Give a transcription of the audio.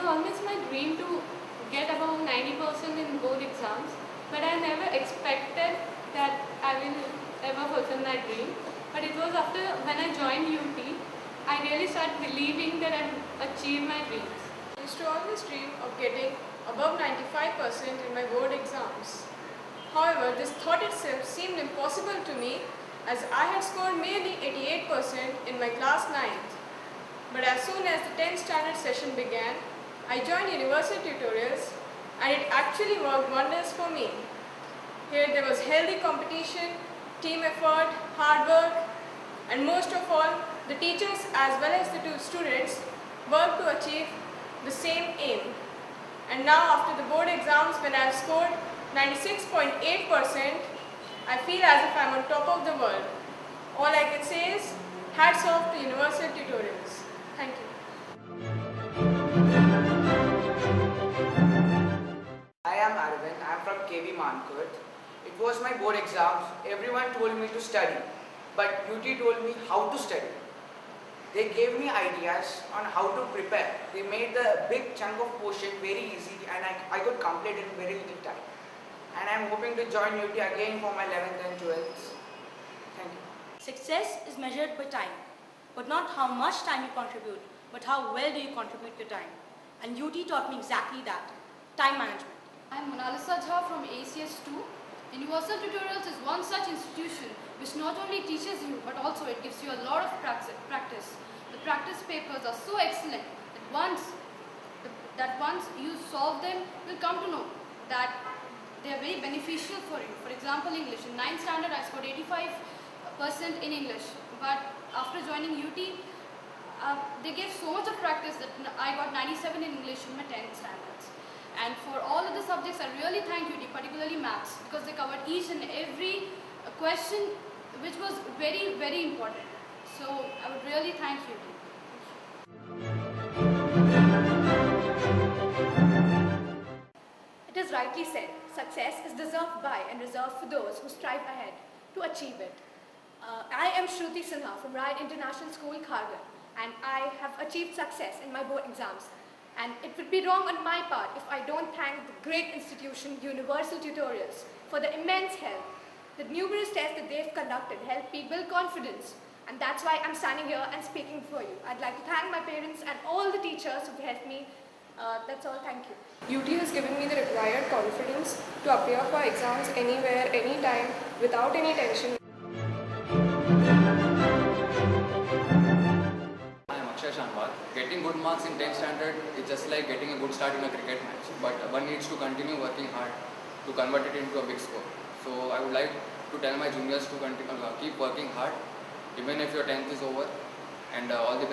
was always my dream to get above 90% in board exams, but I never expected that I will ever fulfill that dream. But it was after when I joined UT, I really started believing that I would achieve my dreams. I used to always dream of getting above 95% in my board exams. However, this thought itself seemed impossible to me as I had scored merely 88% in my class 9th. But as soon as the 10th standard session began, I joined Universal Tutorials and it actually worked wonders for me. Here there was healthy competition, team effort, hard work, and most of all, the teachers as well as the two students worked to achieve the same aim. And now after the board exams, when I have scored 96.8%, I feel as if I am on top of the world. All I can say is, hats off to Universal Tutorials. Thank you. I am Arvind. I am from KV Mankut. It was my board exams. Everyone told me to study, but UT told me how to study. They gave me ideas on how to prepare. They made the big chunk of portion very easy and I could complete in very little time. And I am hoping to join UT again for my 11th and 12th. Thank you. Success is measured by time, but not how much time you contribute, but how well do you contribute your time. And UT taught me exactly that, time management. I am Monalisa Jha from ACS 2. Universal Tutorials is one such institution which not only teaches you but also it gives you a lot of practice. The practice papers are so excellent that once you solve them, you'll come to know that they are very beneficial for you. For example, English. In 9th standard, I scored 85% in English. But after joining UT, they gave so much of practice that I got 97 in English in my 10th standards. And for all of the subjects, I really thank UT, particularly maths, because they covered each and every question which was very, very important. So I would really thank UT. It is rightly said, success is deserved by and reserved for those who strive ahead to achieve it. I am Shruti Sinha from Ryan International School, Kharghar, and I have achieved success in my board exams. And it would be wrong on my part if I don't thank the great institution Universal Tutorials for the immense help. The numerous tests that they've conducted help me build confidence, and that's why I'm standing here and speaking for you. I'd like to thank my parents and all the teachers who've helped me. That's all, thank you. UT has given me the required confidence to appear for exams anywhere, anytime, without any tension. Getting good marks in 10th standard is just like getting a good start in a cricket match, but one needs to continue working hard to convert it into a big score. So I would like to tell my juniors to keep working hard even if your 10th is over, and all the best.